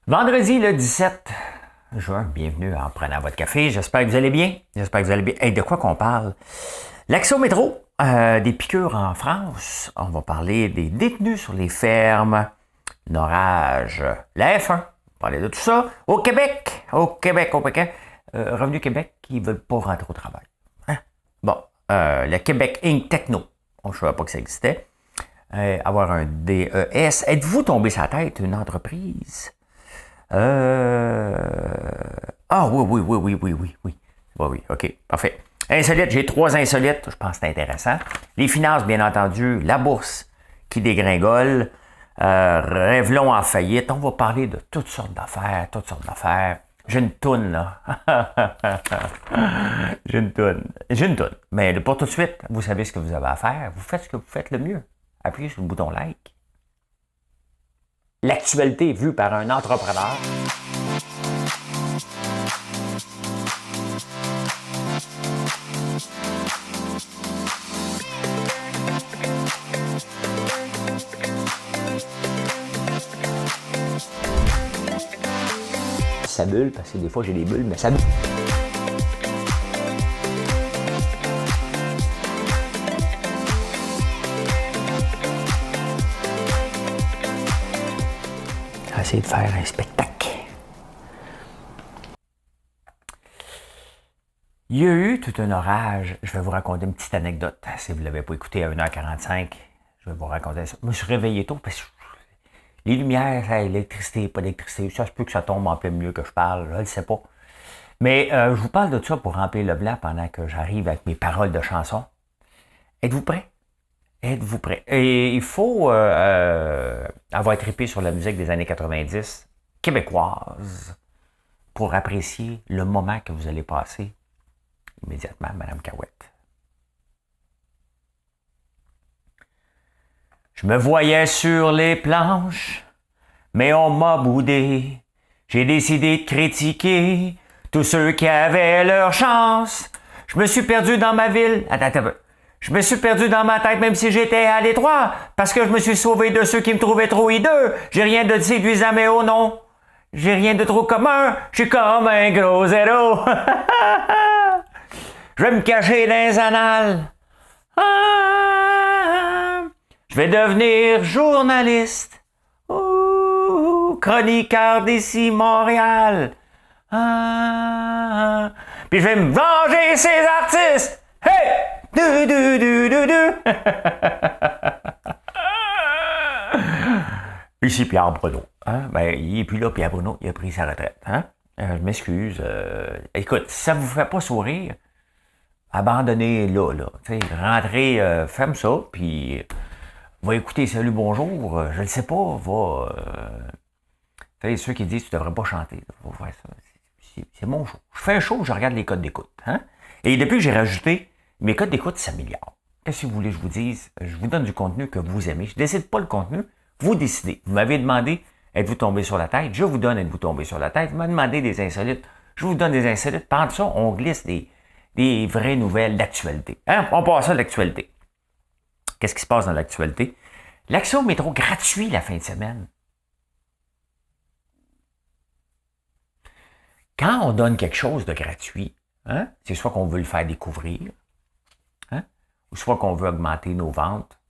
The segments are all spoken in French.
Vendredi le 17 juin, bienvenue en prenant votre café. J'espère que vous allez bien. Hey, de quoi qu'on parle? L'accès au métro, des piqûres en France. On va parler des détenus sur les fermes, l'orage, la F1. On va parler de tout ça. Au Québec, Revenu Québec qui ne veulent pas rentrer au travail. Hein? Bon, le Québec Inc. Techno. Je ne savais pas que ça existait. Avoir un DES. Êtes-vous tombé sur la tête une entreprise? Ah oui, ok, parfait. Insolite, j'ai 3 insolites, je pense que c'est intéressant. Les finances, bien entendu, la bourse qui dégringole, Revlon en faillite, on va parler de toutes sortes d'affaires. J'ai une toune, là. J'ai une toune. Mais pour tout de suite, vous savez ce que vous avez à faire. Vous faites ce que vous faites le mieux. Appuyez sur le bouton like. L'actualité vue par un entrepreneur. Ça bulle, parce que des fois j'ai des bulles, mais ça bulle. Essayer de faire un spectacle. Il y a eu tout un orage. Je vais vous raconter une petite anecdote. Si vous ne l'avez pas écouté à 1h45, je vais vous raconter ça. Je me suis réveillé tôt parce que les lumières, l'électricité, pas d'électricité, ça se peut que ça tombe en plein milieu que je parle, je ne le sais pas. Mais je vous parle de ça pour remplir le blanc pendant que j'arrive avec mes paroles de chanson. Êtes-vous prêts? Et il faut avoir trippé sur la musique des années 90 québécoise pour apprécier le moment que vous allez passer immédiatement, Madame Cahouette. Je me voyais sur les planches, mais on m'a boudé. J'ai décidé de critiquer tous ceux qui avaient leur chance. Je me suis perdu dans ma ville. Attends. Je me suis perdu dans ma tête même si j'étais à l'étroit, parce que je me suis sauvé de ceux qui me trouvaient trop hideux. J'ai rien de séduisant, mais oh non, j'ai rien de trop commun. Je suis comme un gros zéro. Je vais me cacher dans les annales. Je vais devenir journaliste. Chroniqueur d'ici Montréal. Puis je vais me venger ces artistes. Hey! Ici Pierre Bruno. Hein? Ben, il n'est plus là, Pierre Bruno, il a pris sa retraite. Hein? Je m'excuse. Écoute, si ça ne vous fait pas sourire, abandonnez là. Rentrez, ferme ça, puis va écouter Salut, bonjour. Je ne sais pas, ceux qui disent que tu ne devrais pas chanter, va faire ça. C'est mon show. Je fais un show, je regarde les codes d'écoute. Hein? Et depuis que j'ai rajouté mes codes d'écoute s'améliorent. Qu'est-ce que vous voulez que je vous dise? Je vous donne du contenu que vous aimez. Je ne décide pas le contenu, vous décidez. Vous m'avez demandé, êtes-vous tombé sur la tête? Je vous donne, êtes-vous tombé sur la tête? Vous m'avez demandé des insolites. Je vous donne des insolites. Pendant ça, on glisse des vraies nouvelles d'actualité. Hein? On passe à l'actualité. Qu'est-ce qui se passe dans l'actualité? L'accès au métro gratuit la fin de semaine. Quand on donne quelque chose de gratuit, hein, c'est soit qu'on veut le faire découvrir, hein, ou soit qu'on veut augmenter nos ventes.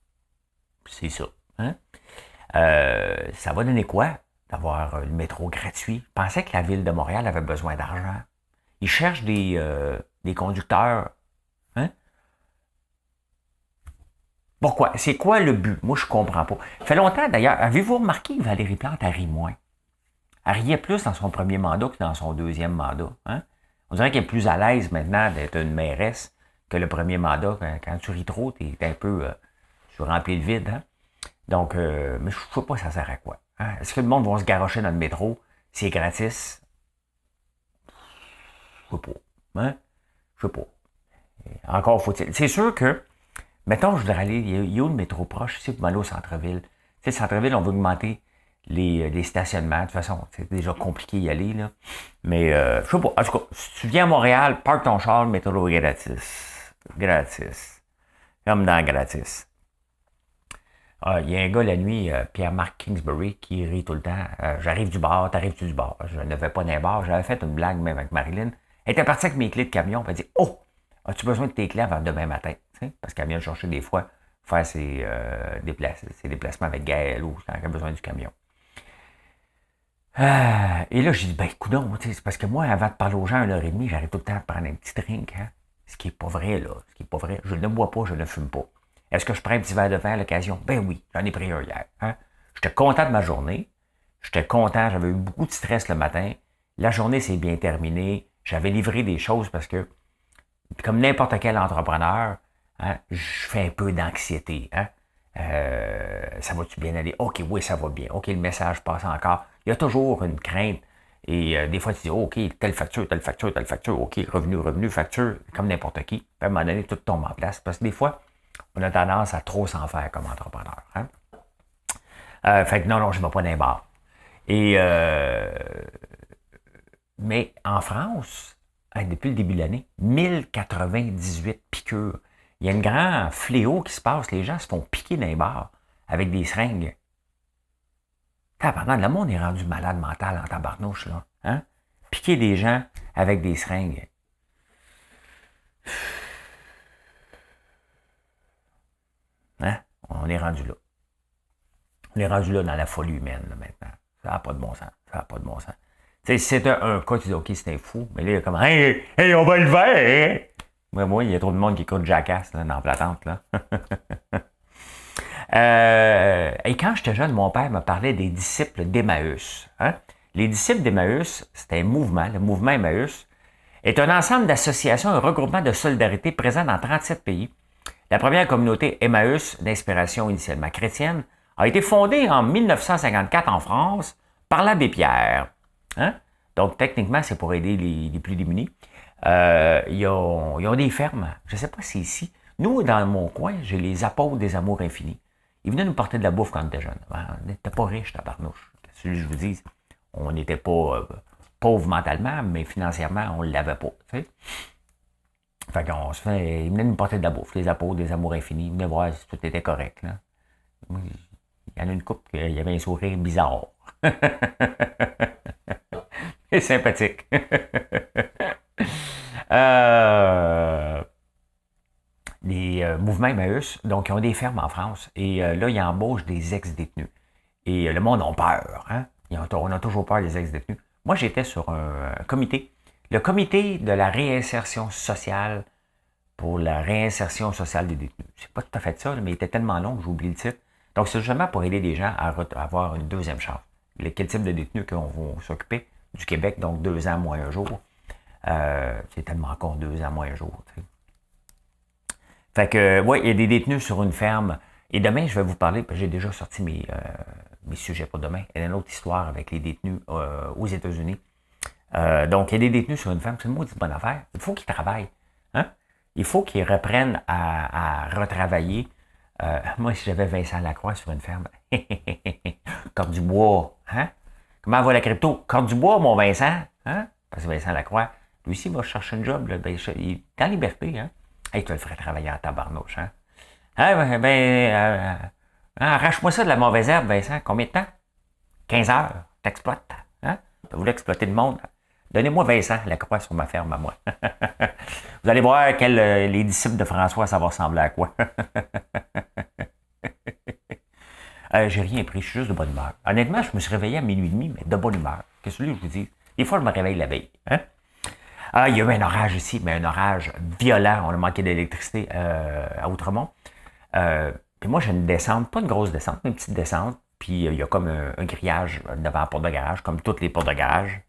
C'est ça. Hein? Ça va donner quoi d'avoir le métro gratuit? Je pensais que la Ville de Montréal avait besoin d'argent. Ils cherchent des conducteurs. Hein? Pourquoi? C'est quoi le but? Moi, je comprends pas. Ça fait longtemps, d'ailleurs. Avez-vous remarqué que Valérie Plante rit moins? Elle riait plus dans son premier mandat que dans son deuxième mandat. Hein? On dirait qu'elle est plus à l'aise maintenant d'être une mairesse que le premier mandat. Quand tu ris trop, tu es un peu... tu remplis le vide. Hein? Donc, mais je ne sais pas ça sert à quoi. Hein? Est-ce que le monde va se garrocher dans le métro? C'est gratis? Je sais pas. Hein? Je sais pas. Encore faut-il. C'est sûr que, mettons, je voudrais aller... Il y a où le métro proche? Ici, pour aller au centre-ville. Tu sais, le centre-ville, on veut augmenter les stationnements. De toute façon, c'est déjà compliqué d'y aller, là. Mais, je sais pas. En tout cas, si tu viens à Montréal, parque ton char, le métro est gratis. Gratis. Comme dans gratis. Il y a un gars la nuit, Pierre-Marc Kingsbury, qui rit tout le temps. J'arrive du bar, t'arrives-tu du bar? Je ne vais pas d'un bar. J'avais fait une blague même avec Marilyn. Elle était partie avec mes clés de camion. Elle dit, oh, as-tu besoin de tes clés avant demain matin? T'sais? Parce qu'elle vient chercher des fois, faire ses déplacements avec Gaël ou quand elle a besoin du camion. Et là, j'ai dit, ben, coudonc, c'est parce que moi, avant de parler aux gens à 1h30, j'arrive tout le temps à prendre un petit drink, hein. Ce qui est pas vrai, là. Ce qui est pas vrai. Je ne bois pas, je ne fume pas. Est-ce que je prends un petit verre de vin à l'occasion? Ben oui, j'en ai pris un hier, hein. J'étais content de ma journée. J'étais content, j'avais eu beaucoup de stress le matin. La journée s'est bien terminée. J'avais livré des choses parce que, comme n'importe quel entrepreneur, hein, je fais un peu d'anxiété, hein. Ça va-tu bien aller? OK, oui, ça va bien. OK, le message passe encore. Il y a toujours une crainte. Et des fois, tu dis, oh, OK, telle facture, telle facture, telle facture. OK, revenu, facture, comme n'importe qui. Puis à un moment donné, tout tombe en place. Parce que des fois, on a tendance à trop s'en faire comme entrepreneur. Hein? Fait que non, je ne vais pas d'un bar. Et, mais en France, depuis le début de l'année, 1098 piqûres. Il y a un grand fléau qui se passe. Les gens se font piquer dans les bars avec des seringues. Pendant le monde est rendu malade mental en tabarnouche, là. Hein? Piquer des gens avec des seringues. Hein? On est rendu là. On est rendu là dans la folie humaine, là, maintenant. Ça n'a pas de bon sens. Ça n'a pas de bon sens. Tu sais, si c'était un cas, tu dis, OK, c'est un fou. Mais là, il y a comme, hey, on va le faire! Hein? Moi, il y a trop de monde qui écoute Jackass, là, dans la platante, là. Et quand j'étais jeune, mon père me parlait des disciples d'Emmaüs. Hein? Les disciples d'Emmaüs, c'était un mouvement. Le mouvement Emmaüs est un ensemble d'associations, un regroupement de solidarité présent dans 37 pays. La première communauté Emmaüs, d'inspiration initialement chrétienne, a été fondée en 1954 en France par l'abbé Pierre. Hein? Donc, techniquement, c'est pour aider les plus démunis. Ils ont des fermes. Je ne sais pas si ici. Nous, dans mon coin, j'ai les apôtres des amours infinis. Ils venaient nous porter de la bouffe quand on était jeunes. On n'était pas riches, tabarnouche. Celui que je vous dis, on n'était pas pauvres mentalement, mais financièrement, on ne l'avait pas. Tu sais? Fait qu'on se fait. Ils venaient nous porter de la bouffe, les apôtres des amours infinis. Ils venaient voir si tout était correct. Là. Il y en a une couple il y avait un sourire bizarre. C'est sympathique. Les mouvements Emmaüs, donc, ils ont des fermes en France. Et là, ils embauchent des ex-détenus. Et le monde a peur. Hein? On a toujours peur des ex-détenus. Moi, j'étais sur un comité. Le comité de la réinsertion sociale pour la réinsertion sociale des détenus. C'est pas tout à fait ça, mais il était tellement long que j'ai oublié le titre. Donc, c'est justement pour aider les gens à avoir une deuxième chance. Quel type de détenus qu'on va s'occuper du Québec, donc 2 ans moins un jour. C'est tellement con, 2 ans moins un jour. Tu sais. Fait que, ouais, il y a des détenus sur une ferme. Et demain, je vais vous parler, j'ai déjà sorti mes sujets pour demain. Il y a une autre histoire avec les détenus aux États-Unis. Donc, il y a des détenus sur une ferme. C'est une maudite bonne affaire. Il faut qu'ils travaillent. Hein? Il faut qu'ils reprennent à retravailler. Moi, si j'avais Vincent Lacroix sur une ferme, corde du bois, hein? Comment va la crypto? Corde du bois, mon Vincent, hein? Parce que Vincent Lacroix, lui aussi, il va chercher un job, là, ben, il est en liberté, hein? Hey, tu le ferais travailler en tabarnouche, hein? Hein, arrache-moi ça de la mauvaise herbe, Vincent. Combien de temps? 15 heures. T'exploites, hein? Tu voulu exploiter le monde. Donnez-moi Vincent Lacroix sur ma ferme à moi. Vous allez voir les disciples de François, ça va ressembler à quoi. J'ai rien pris, je suis juste de bonne humeur. Honnêtement, je me suis réveillé à 00h30, mais de bonne humeur. Qu'est-ce que je vous dis? Des fois, je me réveille la veille. Hein? Il y a eu un orage ici, mais un orage violent. On a manqué d'électricité à Outremont. Puis moi, j'ai une descente, pas une grosse descente, mais une petite descente. Puis il y a comme un grillage devant la porte de garage, comme toutes les portes de garage.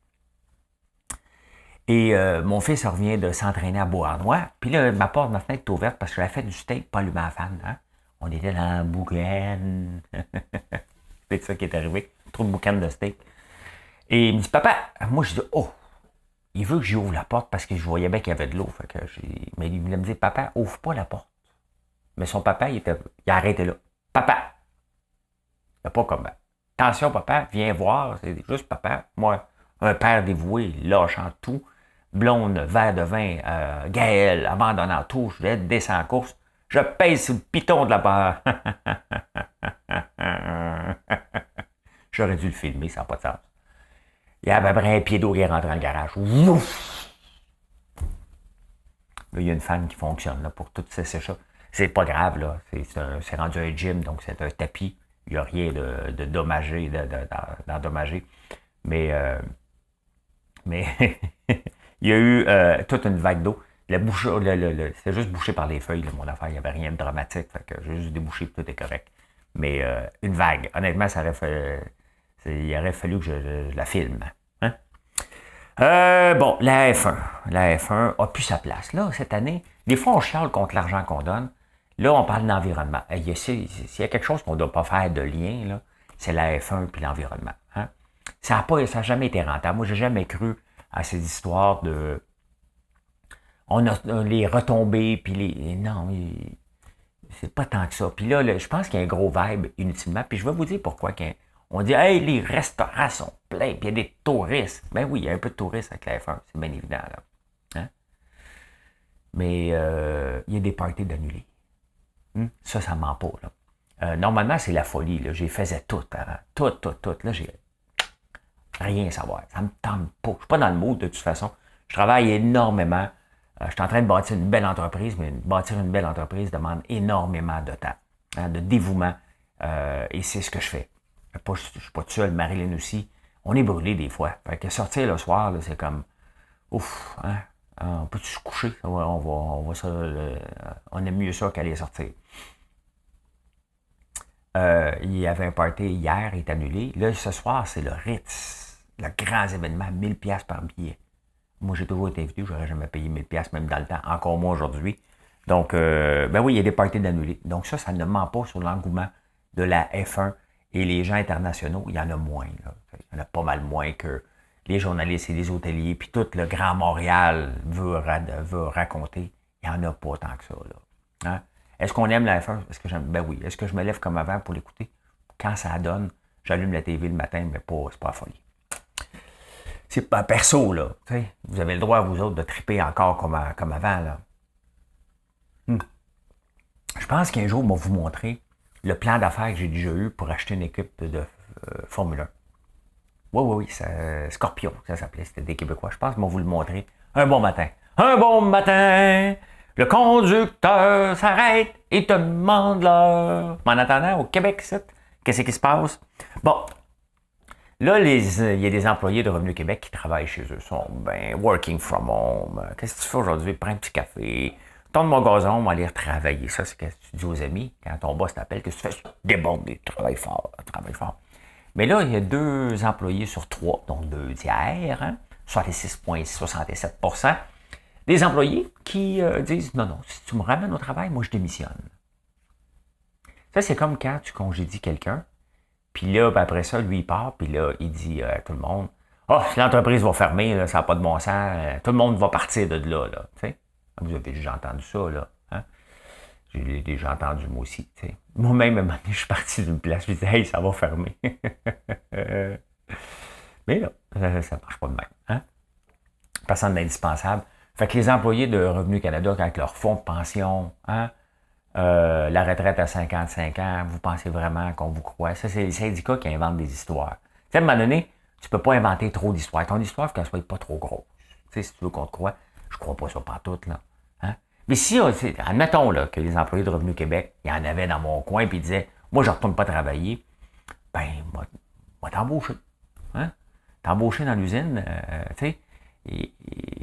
Et mon fils revient de s'entraîner à Beauharnois. Puis là, ma fenêtre est ouverte parce que j'avais fait du steak pas allumé à la fan. Hein? On était dans la boucane. C'est ça qui est arrivé. Trop de boucane de steak. Et il me dit, papa, moi je dis, oh, il veut que j'ouvre la porte parce que je voyais bien qu'il y avait de l'eau. Mais il me dit, papa, ouvre pas la porte. Mais son papa, il a arrêté là. Papa. Il n'a pas comme, attention, papa, viens voir. C'est juste papa. Moi, un père dévoué, lâchant tout. Blonde, verre de vin, Gaël, abandonnant tout. Je vais descendre en course. Je pèse sur le piton de la barre. J'aurais dû le filmer, ça n'a pas de sens. Il y a à peu près un pied d'eau qui est rentré dans le garage. Ouf! Là, il y a une fan qui fonctionne là, pour toutes ces choses. C'est pas grave, là. C'est rendu un gym, donc c'est un tapis. Il n'y a rien de dommagé, d'endommagé. Mais il y a eu toute une vague d'eau. C'était juste bouché par les feuilles, là, mon affaire. Il n'y avait rien de dramatique. Fait que j'ai juste débouché et tout est correct. Mais une vague. Honnêtement, il aurait fallu que je la filme. Hein? Bon, la F1. La F1 a plus sa place. Là, cette année, des fois, on chiale contre l'argent qu'on donne. Là, on parle d'environnement. S'il y a quelque chose qu'on ne doit pas faire de lien, là, c'est la F1 puis l'environnement. Hein? Ça n'a jamais été rentable. Moi, j'ai jamais cru à ces histoires de... On a les retombées, puis les... Non, c'est pas tant que ça. Puis là, je pense qu'il y a un gros vibe inutilement. Puis je vais vous dire pourquoi. On dit, hey, les restaurants sont pleins, puis il y a des touristes. Ben oui, il y a un peu de touristes avec la F1, c'est bien évident, là. Hein? Mais il y a des parties d'annulés. Ça ment pas, là. Normalement, c'est la folie, là. J'ai faisais tout avant. Tout. Là, j'ai rien à savoir. Ça me tente pas. Je suis pas dans le mood, de toute façon. Je travaille énormément. Je suis en train de bâtir une belle entreprise, mais bâtir une belle entreprise demande énormément de temps, hein, de dévouement. Et c'est ce que je fais. Je ne suis pas tout seul, Marilyn aussi. On est brûlé des fois. Fait que sortir le soir, là, c'est comme ouf, hein? On peut se coucher? On aime mieux ça qu'aller sortir. Il y avait un party hier, il est annulé. Là, ce soir, c'est le Ritz. Le grand événement, 1000$ par billet. Moi, j'ai toujours été invité, j'aurais jamais payé 1000$, même dans le temps, encore moins aujourd'hui. Donc, ben oui, il y a des parties d'annulés. Donc ça ne ment pas sur l'engouement de la F1 et les gens internationaux. Il y en a moins, là. Il y en a pas mal moins que les journalistes et les hôteliers, puis tout le Grand Montréal veut raconter. Il n'y en a pas tant que ça, là. Hein? Est-ce qu'on aime la F1? Est-ce que j'aime? Ben oui. Est-ce que je me lève comme avant pour l'écouter? Quand ça donne, j'allume la TV le matin, mais c'est pas la folie. C'est pas perso, là. T'sais, vous avez le droit, vous autres, de triper encore comme avant, là. Je pense qu'un jour, on va vous montrer le plan d'affaires que j'ai déjà eu pour acheter une équipe de Formule 1. Oui, Scorpion, ça s'appelait, c'était des Québécois. Je pense qu'on va vous le montrer un bon matin. Un bon matin, le conducteur s'arrête et te demande l'heure. Mais en attendant, au Québec, qu'est-ce qui se passe? Bon, là, il y a des employés de Revenu Québec qui travaillent chez eux. Ils sont working from home. Qu'est-ce que tu fais aujourd'hui? Prends un petit café. Tourne mon gazon, on va aller travailler. Ça, c'est ce que tu dis aux amis. Quand ton boss t'appelle, qu'est-ce que tu fais? Débonder, travaille fort. Mais là, il y a 2 employés sur 3, donc 2 tiers, hein, 66,67%, des employés qui disent, non, si tu me ramènes au travail, moi, je démissionne. Ça, c'est comme quand tu congédies quelqu'un, puis là, après ça, lui, il part, puis là, il dit à tout le monde, « Ah, si l'entreprise va fermer, là, ça n'a pas de bon sens, tout le monde va partir de là. » T'sais? Vous avez déjà entendu ça, là. Hein? J'ai déjà entendu, moi aussi. T'sais. Moi-même, à un moment donné, je suis parti d'une place, je me disais, « Hey, ça va fermer. » Mais là, ça ne marche pas de même. Hein? Personne n'est indispensable. Fait que les employés de Revenu Canada, avec leur fonds de pension, hein, la retraite à 55 ans, vous pensez vraiment qu'on vous croit? Ça, c'est les syndicats qui inventent des histoires. T'sais, à un moment donné, tu ne peux pas inventer trop d'histoires. Ton histoire, il faut qu'elle soit pas trop grosse. T'sais, si tu veux qu'on te croie, je ne crois pas ça pantoute, là. Hein? Mais si, admettons là, que les employés de Revenu Québec, il y en avait dans mon coin, puis ils disaient, moi, je ne retourne pas travailler, ben, moi, t'embaucher. Hein? T'embaucher dans l'usine, tu sais,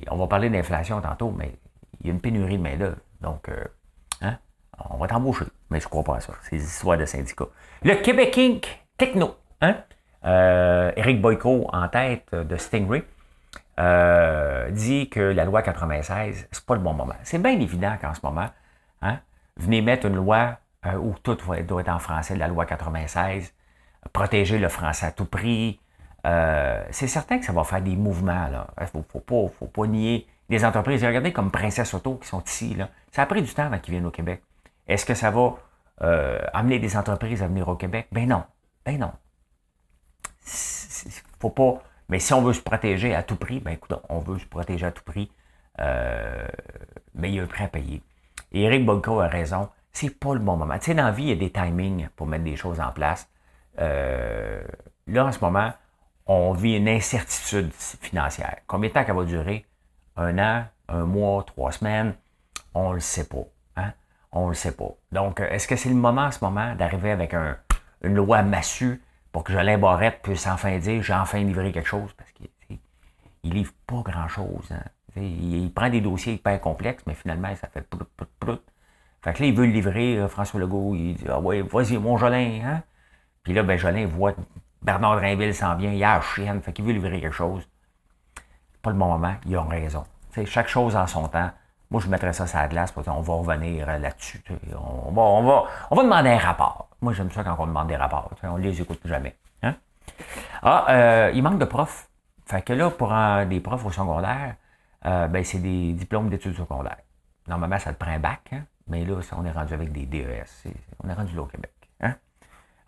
on va parler d'inflation tantôt, mais il y a une pénurie de main-d'œuvre. Donc, hein? On va t'embaucher. Mais je ne crois pas à ça. C'est des histoires de syndicats. Le Québec Inc. Techno. Hein? Éric Boyko, en tête de Stingray, dit que la loi 96, c'est pas le bon moment. C'est bien évident qu'en ce moment, hein, venez mettre une loi où tout doit être en français, la loi 96, protéger le français à tout prix. C'est certain que ça va faire des mouvements. Il ne faut pas nier les entreprises. Regardez comme Princesse Auto qui sont ici. Là. Ça a pris du temps avant qu'ils viennent au Québec. Est-ce que ça va amener des entreprises à venir au Québec? Ben non. Faut pas. Mais si on veut se protéger à tout prix, ben écoute, on veut se protéger à tout prix, mais il y a un prix à payer. Et Éric Boyko a raison. c'est pas le bon moment. Tu sais, dans la vie, il y a des timings pour mettre des choses en place. Là, en ce moment, on vit une incertitude financière. Combien de temps qu'elle va durer? 1 an, 1 mois, 3 semaines? On le sait pas. Hein? On le sait pas. Donc, est-ce que c'est le moment en ce moment d'arriver avec une loi massue pour que Jolin Barrette puisse enfin dire j'ai enfin livré quelque chose? Parce qu'il livre pas grand-chose. Hein? Il prend des dossiers hyper complexes, mais finalement, ça fait prout, prout, prout. Fait que là, il veut le livrer, François Legault, il dit ah ouais, vas-y, mon Jolin, hein? Puis là, ben Jolin voit Bernard Drinville s'en vient, il a la chienne, fait qu'il veut livrer quelque chose. Pas le bon moment, ils ont raison. T'sais, chaque chose en son temps. Moi, je mettrais ça sur la glace, parce qu'on va revenir là-dessus. On va demander un rapport. Moi, j'aime ça quand on demande des rapports. On ne les écoute jamais. Hein? Il manque de profs. Fait que là, pour des profs au secondaire, ben, c'est des diplômes d'études secondaires. Normalement, ça te prend un bac, hein? Mais là, on est rendu avec des DES. On est rendu là au Québec. Hein?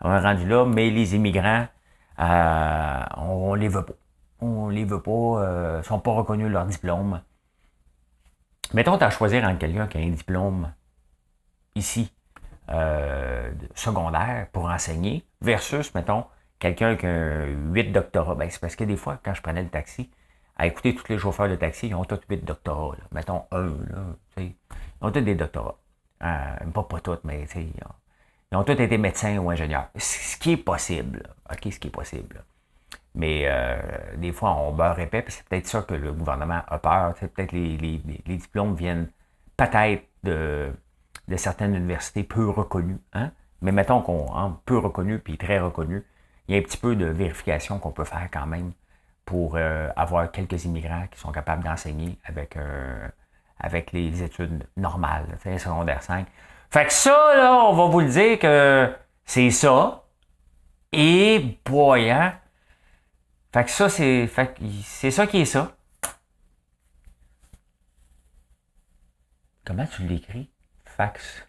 On est rendu là, mais les immigrants, on les veut pas. On les veut pas, sont pas reconnus leur diplôme. Mettons, tu as à choisir entre quelqu'un qui a un diplôme ici, secondaire, pour enseigner, versus, mettons, quelqu'un qui a 8 doctorats. Ben, c'est parce que des fois, quand je prenais le taxi, à écouter tous les chauffeurs de taxi, ils ont tous 8 doctorats. Là. Mettons, ils ont tous des doctorats. Pas tous, mais ils ont tous été médecins ou ingénieurs. Ce qui est possible. OK, ce qui est possible. Mais des fois, on beurre épais, puis c'est peut-être ça que le gouvernement a peur. C'est peut-être les diplômes viennent peut-être de certaines universités peu reconnues. Hein? Mais mettons qu'on peu reconnues puis très reconnues, il y a un petit peu de vérification qu'on peut faire quand même pour avoir quelques immigrants qui sont capables d'enseigner avec les études normales, secondaire 5. Fait que ça, là, on va vous le dire que c'est ça. Et boy, hein? Fait que ça, c'est ça qui est ça. Comment tu l'écris? Fax.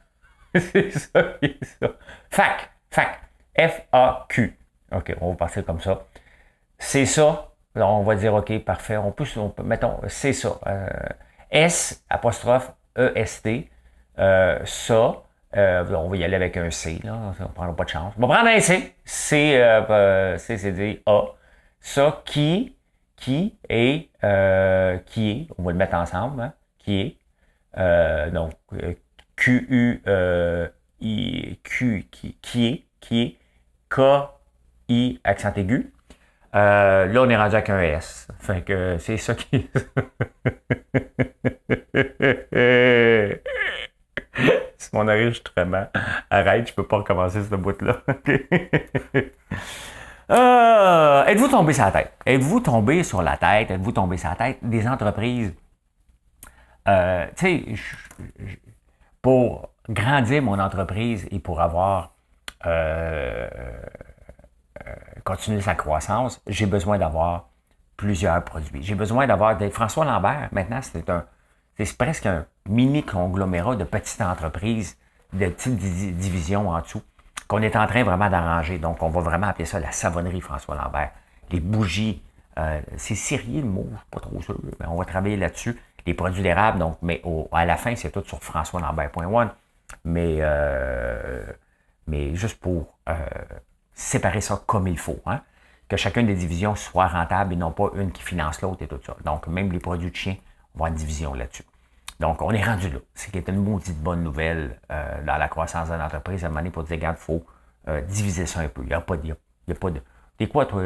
C'est ça qui est ça. Fac. F-A-Q. OK, on va passer comme ça. C'est ça. Alors, on va dire OK, parfait. Mettons, c'est ça. S, apostrophe, E-S-T. Ça. On va y aller avec un C, là. On ne prendra pas de chance. On va prendre un C. C, c'est dit A. Ça, qui est, on va le mettre ensemble, hein, qui est, donc, Q-U-I-Q, qui est, K-I, accent aigu. Là, on est rendu avec un S. Fait que c'est ça qui est. C'est mon enregistrement. Arrête, je peux pas recommencer cette bout-là. Êtes-vous tombé sur la tête? Êtes-vous tombé sur la tête? Êtes-vous tombé sur la tête des entreprises? Tu sais, pour grandir mon entreprise et pour avoir continuer sa croissance, j'ai besoin d'avoir plusieurs produits. J'ai besoin d'avoir François Lambert, maintenant, c'est presque un mini conglomérat de petites entreprises, de petites divisions en dessous, qu'on est en train vraiment d'arranger. Donc, on va vraiment appeler ça la savonnerie François Lambert. Les bougies, c'est sérieux le mot, je ne suis pas trop sûr, mais on va travailler là-dessus. Les produits d'érable, donc, mais à la fin, c'est tout sur françoislambert.one. Mais juste pour séparer ça comme il faut, hein? Que chacune des divisions soit rentable et non pas une qui finance l'autre et tout ça. Donc, même les produits de chien, on va avoir une division là-dessus. Donc, on est rendu là. C'est une maudite bonne nouvelle dans la croissance de l'entreprise. À un moment donné, pour dire, regarde, il faut diviser ça un peu. Il n'y a pas de... T'es quoi, toi?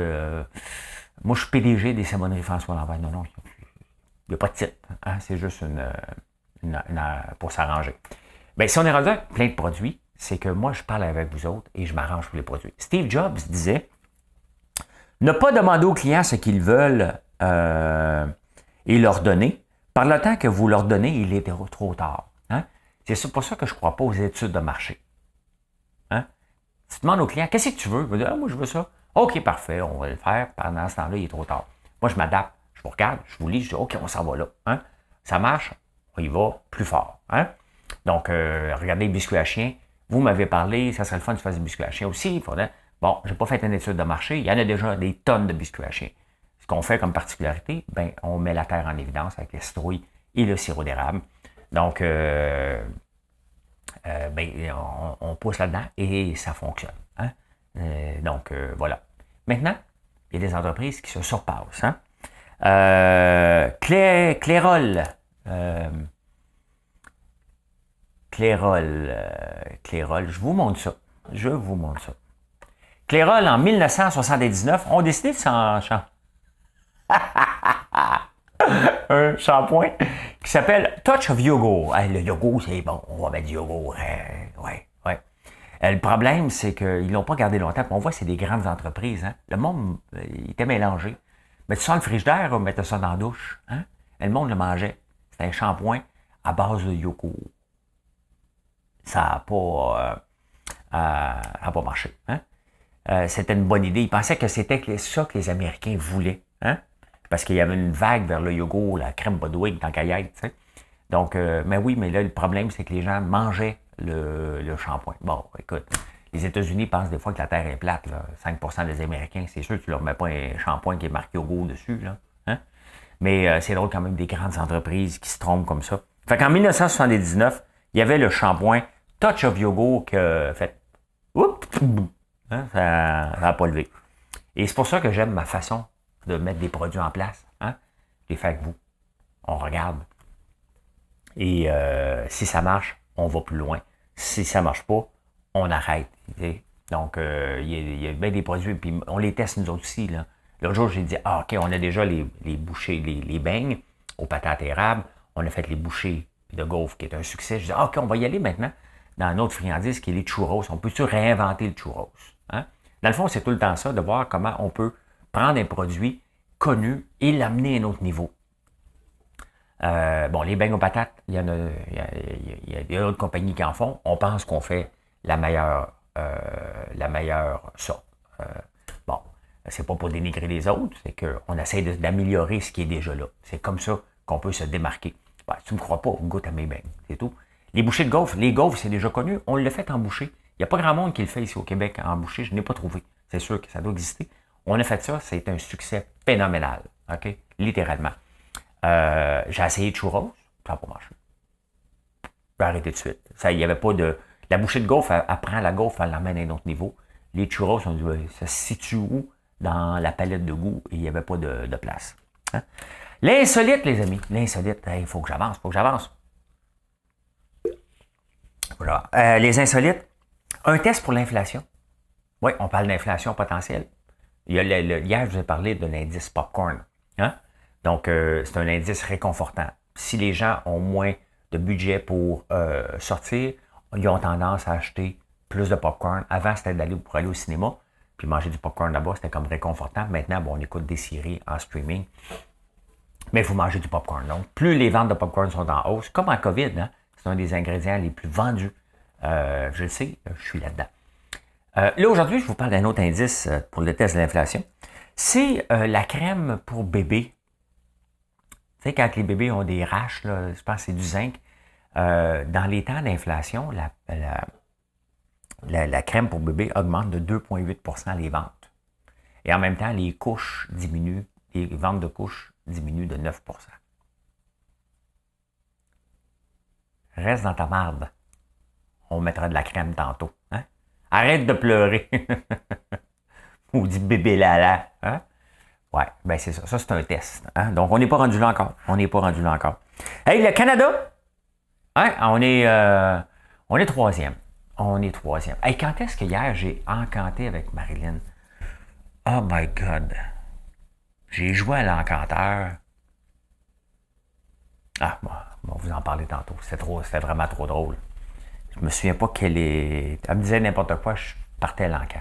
Moi, je suis PDG des savonneries François Lambert. Non, il n'y a pas de titre. Hein? C'est juste pour s'arranger. Bien, si on est rendu avec plein de produits, c'est que moi, je parle avec vous autres et je m'arrange pour les produits. Steve Jobs disait ne pas demander aux clients ce qu'ils veulent et leur donner. Par le temps que vous leur donnez, il est trop tard. Hein? C'est pour ça que je ne crois pas aux études de marché. Hein? Tu demandes aux clients qu'est-ce que tu veux? Ils vont dire moi, je veux ça. OK, parfait, on va le faire. Pendant ce temps-là, il est trop tard. Moi, je m'adapte. Je vous regarde, je vous lis, je dis OK, on s'en va là. Hein? Ça marche, on y va plus fort. Hein? Donc, regardez le biscuit à chien. Vous m'avez parlé, ça serait le fun de faire du biscuit à chien aussi. Il faudrait... Bon, je n'ai pas fait une étude de marché. Il y en a déjà des tonnes de biscuits à chien. Ce qu'on fait comme particularité, ben, on met la terre en évidence avec les citrouilles et le sirop d'érable. Donc, ben, on pousse là-dedans et ça fonctionne. Hein? Donc, voilà. Maintenant, il y a des entreprises qui se surpassent. Hein? Clairol. Clairol, je vous montre ça. Je vous montre ça. Clairol, en 1979, ont décidé de s'en un shampoing qui s'appelle Touch of Yogo. Le yogourt, c'est bon, on va mettre du yogourt. Ouais, ouais. Le problème, c'est qu'ils ne l'ont pas gardé longtemps. On voit que c'est des grandes entreprises. Hein? Le monde, il était mélangé. Mettez ça dans le frigidaire ou mettez ça dans la douche. Hein? Et le monde le mangeait. C'était un shampoing à base de yogourt. Ça n'a pas marché. Hein? C'était une bonne idée. Ils pensaient que c'était ça que les Américains voulaient. Hein? Parce qu'il y avait une vague vers le yogourt, la crème Bodwig dans Caillette, tu sais. Donc, mais oui, mais là, le problème, c'est que les gens mangeaient le shampoing. Bon, écoute, les États-Unis pensent des fois que la Terre est plate, là. 5% des Américains, c'est sûr que tu leur mets pas un shampoing qui est marqué yogourt dessus, là. Hein? Mais c'est drôle quand même des grandes entreprises qui se trompent comme ça. Fait qu'en 1979, il y avait le shampoing Touch of Yogo qui a fait oups, hein, ça n'a pas levé. Et c'est pour ça que j'aime ma façon de mettre des produits en place. Hein? Je les fais avec vous. On regarde. Et si ça marche, on va plus loin. Si ça marche pas, on arrête. T'sais. Donc, il y a bien des produits, puis on les teste nous autres aussi. Là. L'autre jour, j'ai dit, OK, on a déjà les bouchées, les beignes aux patates érables. On a fait les bouchées de gaufres, qui est un succès. Je dis, OK, on va y aller maintenant dans notre friandise qui est les churros. On peut-tu réinventer le churros? Hein? Dans le fond, c'est tout le temps ça, de voir comment on peut prendre un produit connu et l'amener à un autre niveau. Bon, les beignes aux patates, il y a d'autres compagnies qui en font. On pense qu'on fait la meilleure sorte. Bon, c'est pas pour dénigrer les autres, c'est qu'on essaie d'améliorer ce qui est déjà là. C'est comme ça qu'on peut se démarquer. Ben, si tu ne me crois pas, goûte à mes beignes, c'est tout. Les bouchées de gaufres, les gaufres, c'est déjà connu. On le fait en bouchée. Il n'y a pas grand monde qui le fait ici au Québec en bouchée. Je n'ai pas trouvé. C'est sûr que ça doit exister. On a fait ça. C'est un succès phénoménal. OK? Littéralement. J'ai essayé de churros. Ça n'a pas marché. Je vais arrêter tout de suite. Il n'y avait pas de... La bouchée de gaufre, elle prend la gaufre, elle l'emmène à un autre niveau. Les churros, on dit, ça se situe où dans la palette de goût et il n'y avait pas de place. Hein? L'insolite, les amis. L'insolite, il faut que j'avance, Voilà. Les insolites, un test pour l'inflation. Oui, on parle d'inflation potentielle. Hier, je vous ai parlé de l'indice popcorn. Hein? Donc, c'est un indice réconfortant. Si les gens ont moins de budget pour sortir, ils ont tendance à acheter plus de popcorn. Avant, c'était pour aller au cinéma, puis manger du popcorn là-bas, c'était comme réconfortant. Maintenant, bon, on écoute des séries en streaming. Mais il faut manger du popcorn. Donc, plus les ventes de popcorn sont en hausse, comme en COVID, hein, c'est un des ingrédients les plus vendus. Je le sais, je suis là-dedans. Là, aujourd'hui, je vous parle d'un autre indice pour le test de l'inflation. C'est la crème pour bébé. Tu sais, quand les bébés ont des raches, là, je pense que c'est du zinc. Dans les temps d'inflation, la crème pour bébé augmente de 2,8% les ventes. Et en même temps, les couches diminuent, les ventes de couches diminuent de 9%. Reste dans ta marde. On mettra de la crème tantôt. Hein? Arrête de pleurer. Ou dit bébé lala. Hein? Ouais, ben c'est ça. Ça, c'est un test. Hein? Donc, on n'est pas rendu là encore. Hey, le Canada, hein? On est troisième. Hey, quand est-ce que hier, j'ai encanté avec Marilyn? Oh my God. J'ai joué à l'encanteur. Ah, bon, on va vous en parler tantôt. C'était vraiment trop drôle. Je me souviens pas quelle est... Elle me disait n'importe quoi, je partais à l'encan.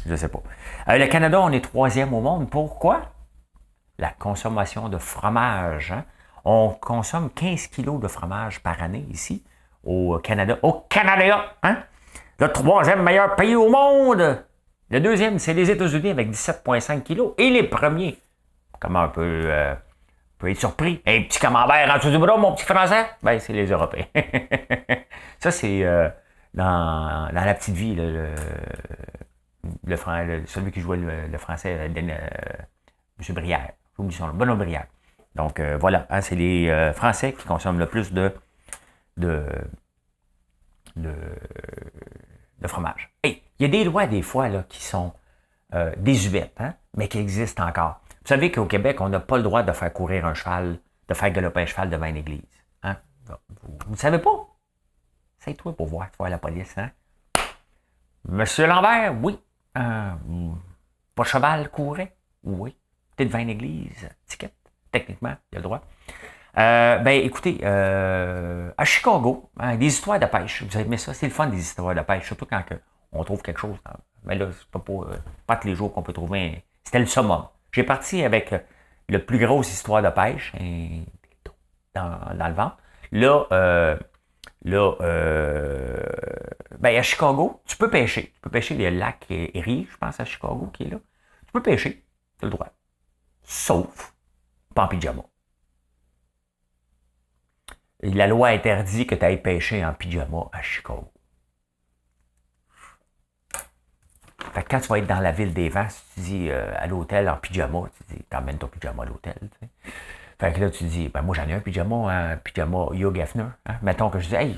Je sais pas. Le Canada, on est troisième au monde. Pourquoi? La consommation de fromage. Hein? On consomme 15 kilos de fromage par année ici, au Canada. Au Canada! Hein? Le troisième meilleur pays au monde! Le deuxième, c'est les États-Unis avec 17,5 kilos. Et les premiers, comment on peut être surpris? Un petit camembert en dessous du bras, mon petit français? Ben, c'est les Européens. Ça, c'est dans la petite vie, celui qui jouait le français, M. Brière. J'oublie son nom, Benoît Brière. Donc, voilà, hein, c'est les Français qui consomment le plus de le fromage. Hey, il y a des lois des fois là, qui sont désuètes, hein, mais qui existent encore. Vous savez qu'au Québec, on n'a pas le droit de faire courir un cheval, de faire galoper un cheval devant une église. Hein? Vous ne savez pas? C'est toi pour voir la police. Hein? Monsieur Lambert, oui. Pas de cheval courait? Oui. T'es devant une église, ticket. Techniquement, il y a le droit. Écoutez, à Chicago, hein, des histoires de pêche. Vous avez aimé ça? C'est le fun des histoires de pêche, surtout quand on trouve quelque chose. Mais là, c'est pas tous les jours qu'on peut trouver. C'était le summum. J'ai parti avec le plus grosse histoire de pêche dans le ventre. À Chicago, tu peux pêcher. Tu peux pêcher les lacs Erie, je pense, à Chicago, qui est là. Tu peux pêcher, tu as le droit. Sauf, pas en pyjama. Et la loi interdit que tu ailles pêcher en pyjama à Chicago. Fait que quand tu vas être dans la ville des vents, si tu dis à l'hôtel en pyjama, tu dis, t'emmènes ton pyjama à l'hôtel. Tu sais. Fait que là, tu dis, ben moi j'en ai un pyjama Hugh Hefner. Hein? Mettons que je dis, hey,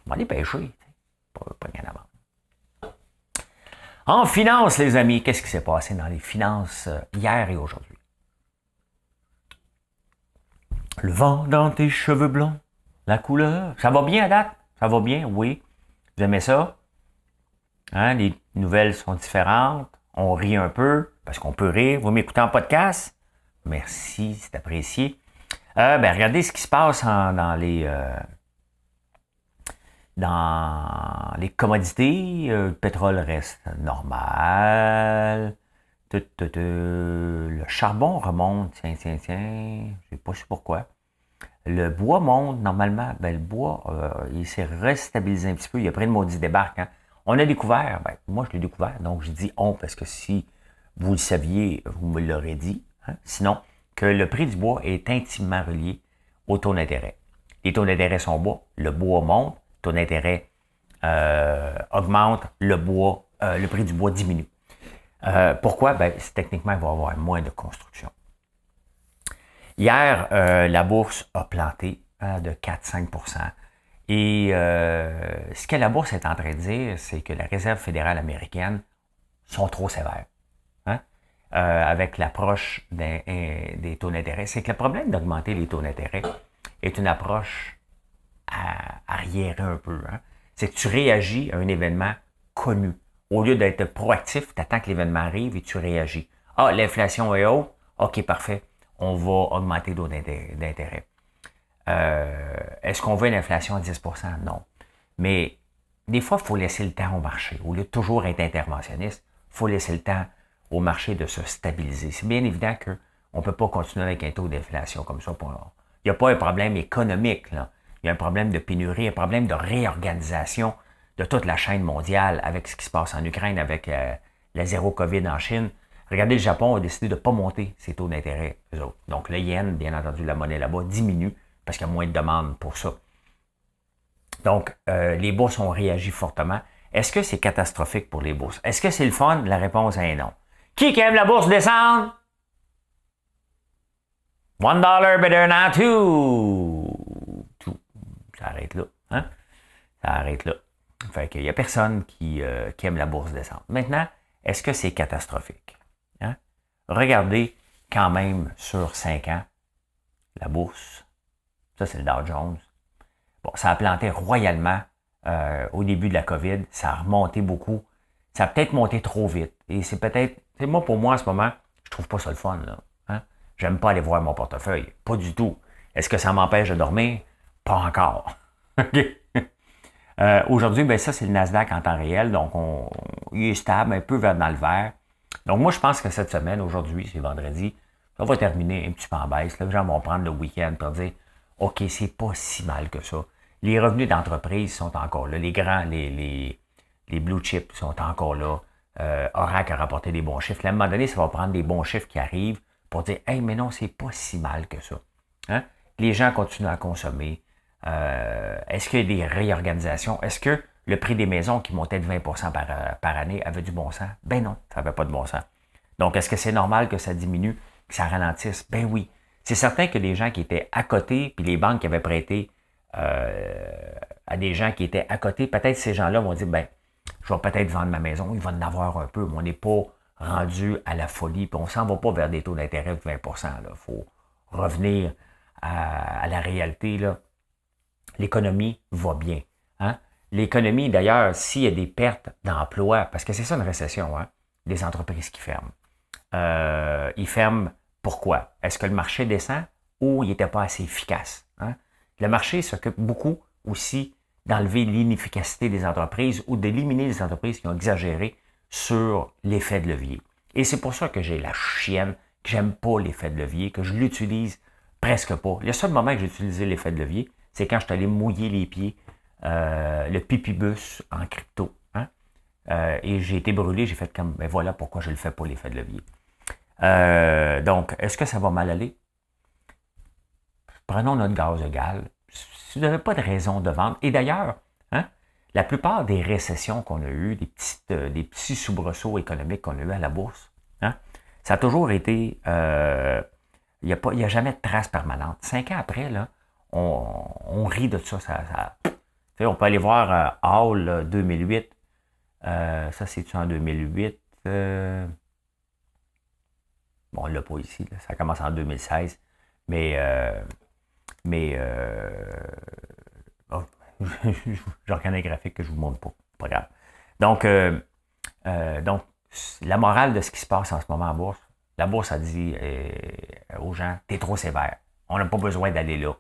on va aller pêcher. Pas rien à vendre. En finance, les amis, qu'est-ce qui s'est passé dans les finances hier et aujourd'hui? Le vent dans tes cheveux blonds, la couleur. Ça va bien à date? Ça va bien, oui. Vous aimez ça? Hein, les nouvelles sont différentes. On rit un peu, parce qu'on peut rire. Vous m'écoutez en podcast? Merci, c'est apprécié. Regardez ce qui se passe dans les commodités. Le pétrole reste normal. Le charbon remonte. Tiens. Je sais pas pourquoi. Le bois monte normalement. Le bois, il s'est restabilisé un petit peu. Il a pris le maudit débarque. Hein. On a découvert, moi je l'ai découvert, donc j'ai dit on, parce que si vous le saviez, vous me l'aurez dit. Hein, sinon, que le prix du bois est intimement relié au taux d'intérêt. Les taux d'intérêt sont bas, le bois monte, le taux d'intérêt augmente, le prix du bois diminue. Pourquoi? Techniquement, il va y avoir moins de construction. Hier, la bourse a planté de 4-5%. Et ce que la bourse est en train de dire, c'est que la Réserve fédérale américaine sont trop sévères. Hein? Avec l'approche des taux d'intérêt. C'est que le problème d'augmenter les taux d'intérêt est une approche arriérée un peu. Hein? C'est que tu réagis à un événement connu. Au lieu d'être proactif, tu attends que l'événement arrive et tu réagis. Ah, l'inflation est haute? OK, parfait. On va augmenter les taux d'intérêt. Est-ce qu'on veut une inflation à 10%? Non. Mais des fois, il faut laisser le temps au marché. Au lieu de toujours être interventionniste, il faut laisser le temps au marché de se stabiliser. C'est bien évident qu'on ne peut pas continuer avec un taux d'inflation comme ça. Il n'y a pas un problème économique, là. Il y a un problème de pénurie, un problème de réorganisation de toute la chaîne mondiale avec ce qui se passe en Ukraine, avec la zéro COVID en Chine. Regardez, le Japon a décidé de ne pas monter ses taux d'intérêt, eux autres. Donc, le yen, bien entendu, la monnaie là-bas, diminue parce qu'il y a moins de demandes pour ça. Donc, les bourses ont réagi fortement. Est-ce que c'est catastrophique pour les bourses? Est-ce que c'est le fun? La réponse est non. Qui aime la bourse descendre? $1 better than two. Ça arrête là. Hein? Ça arrête là. Fait qu'il n'y a personne qui aime la bourse descendre. Maintenant, est-ce que c'est catastrophique? Hein? Regardez quand même sur 5 ans la bourse. Ça, c'est le Dow Jones. Bon, ça a planté royalement au début de la COVID. Ça a remonté beaucoup. Ça a peut-être monté trop vite. Et c'est peut-être... Pour moi, en ce moment, je trouve pas ça le fun. Là. Hein? J'aime pas aller voir mon portefeuille. Pas du tout. Est-ce que ça m'empêche de dormir? Pas encore. OK? Aujourd'hui, ça, c'est le Nasdaq en temps réel. Donc, il est stable, un peu dans le vert. Donc, moi, je pense que cette semaine, aujourd'hui, c'est vendredi, ça va terminer un petit peu en baisse. Là. Les gens vont prendre le week-end pour dire OK, c'est pas si mal que ça. Les revenus d'entreprise sont encore là. Les grands, les blue chips sont encore là. Oracle a rapporté des bons chiffres. Là, à un moment donné, ça va prendre des bons chiffres qui arrivent pour dire hey, mais non, c'est pas si mal que ça. Hein? Les gens continuent à consommer. Est-ce qu'il y a des réorganisations? Est-ce que le prix des maisons qui montait de 20% par année avait du bon sens? Ben non, ça n'avait pas de bon sens. Donc, est-ce que c'est normal que ça diminue, que ça ralentisse? Ben oui. C'est certain que les gens qui étaient à côté, puis les banques qui avaient prêté à à des gens qui étaient à côté. Peut-être ces gens-là vont dire, ben, je vais peut-être vendre ma maison, il va en avoir un peu, mais on n'est pas rendu à la folie, puis on ne s'en va pas vers des taux d'intérêt de 20 Il faut revenir à la réalité. Là. L'économie va bien. Hein? L'économie, d'ailleurs, s'il y a des pertes d'emplois, parce que c'est ça une récession, hein? Des entreprises qui ferment. Ils ferment pourquoi? Est-ce que le marché descend ou il n'était pas assez efficace? Hein? Le marché s'occupe beaucoup aussi d'enlever l'inefficacité des entreprises ou d'éliminer les entreprises qui ont exagéré sur l'effet de levier. Et c'est pour ça que j'ai la chienne, que j'aime pas l'effet de levier, que je l'utilise presque pas. Le seul moment que j'ai utilisé l'effet de levier, c'est quand je suis allé mouiller les pieds, le pipibus en crypto. Hein? Et j'ai été brûlé, j'ai fait comme, ben voilà pourquoi je ne le fais pas l'effet de levier. Donc, est-ce que ça va mal aller? Prenons notre gaz égal. Si vous n'avez pas de raison de vendre, et d'ailleurs, hein, la plupart des récessions qu'on a eues, des petits soubresauts économiques qu'on a eu à la bourse, hein, ça a toujours été, il n'y a jamais de trace permanente. 5 ans après, là, on rit de ça. On peut aller voir Hall 2008. Ça, c'est-tu en 2008? Bon, on ne l'a pas ici. Là. Ça commence en 2016. Mais oh, je reconnais un graphique que je ne vous montre pas. Pas grave. Donc, la morale de ce qui se passe en ce moment en bourse, la bourse a dit aux gens, t'es trop sévère. On n'a pas besoin d'aller là.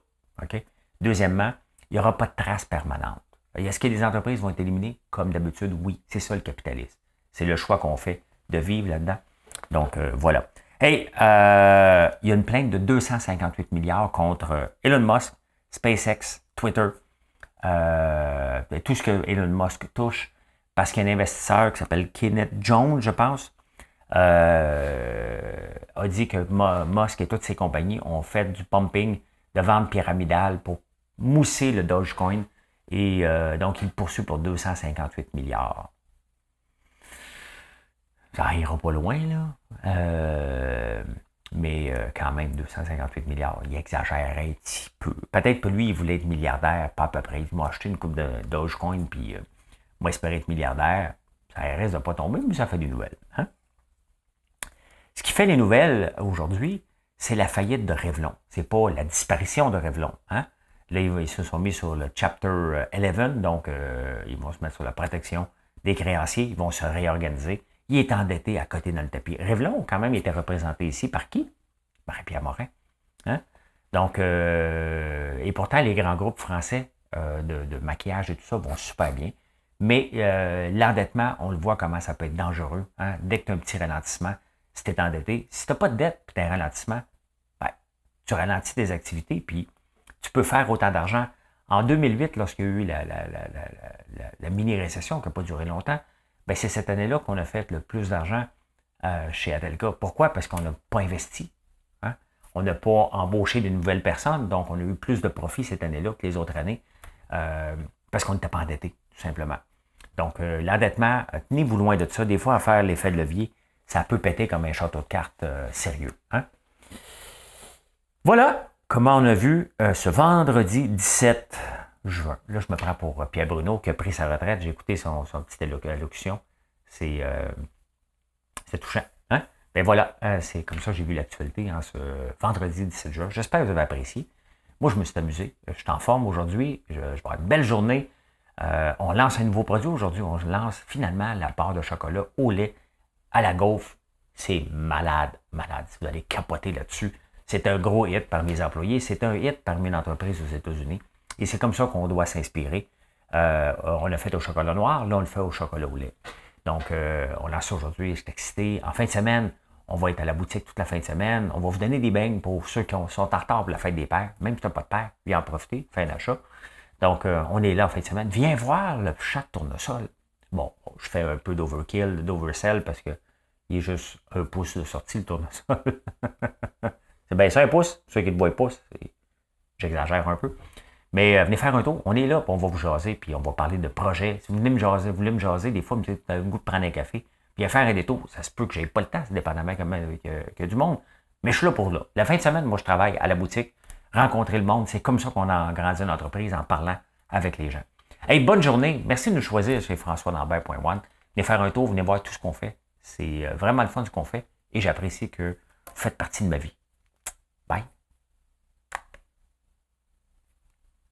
Okay? Deuxièmement, il n'y aura pas de trace permanente. Est-ce que les entreprises vont être éliminées? Comme d'habitude, oui. C'est ça le capitalisme. C'est le choix qu'on fait de vivre là-dedans. Donc, voilà. Hey, il y a une plainte de 258 milliards contre Elon Musk, SpaceX, Twitter, tout ce que Elon Musk touche, parce qu'il y a un investisseur qui s'appelle Kenneth Jones, je pense, a dit que Musk et toutes ses compagnies ont fait du pumping de vente pyramidale pour mousser le Dogecoin. Et donc, il poursuit pour 258 milliards. Ça ira pas loin, là. Mais quand même, 258 milliards, il exagère un petit peu. Peut-être que lui, il voulait être milliardaire, pas à peu près. Il m'a acheté une coupe de Dogecoin, puis moi, espérer être milliardaire. Ça risque de pas tomber, mais ça fait des nouvelles. Hein? Ce qui fait les nouvelles aujourd'hui, c'est la faillite de Revlon. C'est pas la disparition de Revlon. Hein? Là, ils se sont mis sur le Chapter 11, donc ils vont se mettre sur la protection des créanciers, ils vont se réorganiser. Il est endetté à côté dans le tapis. Revlon, quand même, était représenté ici par qui? Marie-Pierre Morin. Hein? Donc, et pourtant, les grands groupes français de maquillage et tout ça vont super bien. Mais l'endettement, on le voit comment ça peut être dangereux. Hein? Dès que tu as un petit ralentissement, si tu es endetté, si tu n'as pas de dette et tu as un ralentissement, ben, tu ralentis tes activités, puis tu peux faire autant d'argent. En 2008, lorsqu'il y a eu la mini-récession qui n'a pas duré longtemps, ben c'est cette année-là qu'on a fait le plus d'argent chez Adelka. Pourquoi? Parce qu'on n'a pas investi. Hein? On n'a pas embauché de nouvelles personnes, donc on a eu plus de profit cette année-là que les autres années, parce qu'on n'était pas endetté, tout simplement. Donc, l'endettement, tenez-vous loin de ça. Des fois, à faire l'effet de levier, ça peut péter comme un château de cartes sérieux. Hein? Voilà comment on a vu ce vendredi 17 juin. Là, je me prends pour Pierre Bruno qui a pris sa retraite. J'ai écouté son petite allocution. C'est touchant. Hein? Ben voilà, c'est comme ça que j'ai vu l'actualité ce vendredi 17 juin. J'espère que vous avez apprécié. Moi, je me suis amusé. Je suis en forme aujourd'hui. Je vais avoir une belle journée. On lance un nouveau produit aujourd'hui. On lance finalement la barre de chocolat au lait à la gaufre. C'est malade, malade. Vous allez capoter là-dessus. C'est un gros hit par mes employés. C'est un hit parmi une entreprise aux États-Unis. Et c'est comme ça qu'on doit s'inspirer. On l'a fait au chocolat noir. Là, on le fait au chocolat au lait. Donc, on lance ça aujourd'hui. Je suis excité. En fin de semaine, on va être à la boutique toute la fin de semaine. On va vous donner des beignes pour ceux qui sont en retard pour la fête des pères. Même si tu n'as pas de père, viens en profiter. Fais un achat. Donc, on est là en fin de semaine. Viens voir le chat de tournesol. Bon, je fais un peu d'overkill, d'oversell parce que il est juste un pouce de sortie, le tournesol. C'est bien ça, un pouce. Ceux qui le voient pouce, j'exagère un peu. Mais venez faire un tour. On est là, puis on va vous jaser, puis on va parler de projets. Si vous venez me jaser, vous voulez me jaser, des fois, vous avez le goût de prendre un café, puis à faire un détour. Ça se peut que je n'ai pas le temps, c'est dépendamment qu'il y a du monde. Mais je suis là pour là. La fin de semaine, moi, je travaille à la boutique, rencontrer le monde. C'est comme ça qu'on a grandi une entreprise, en parlant avec les gens. Hey, bonne journée. Merci de nous choisir chez françoislambert.one. Venez faire un tour, venez voir tout ce qu'on fait. C'est vraiment le fun ce qu'on fait et j'apprécie que vous faites partie de ma vie.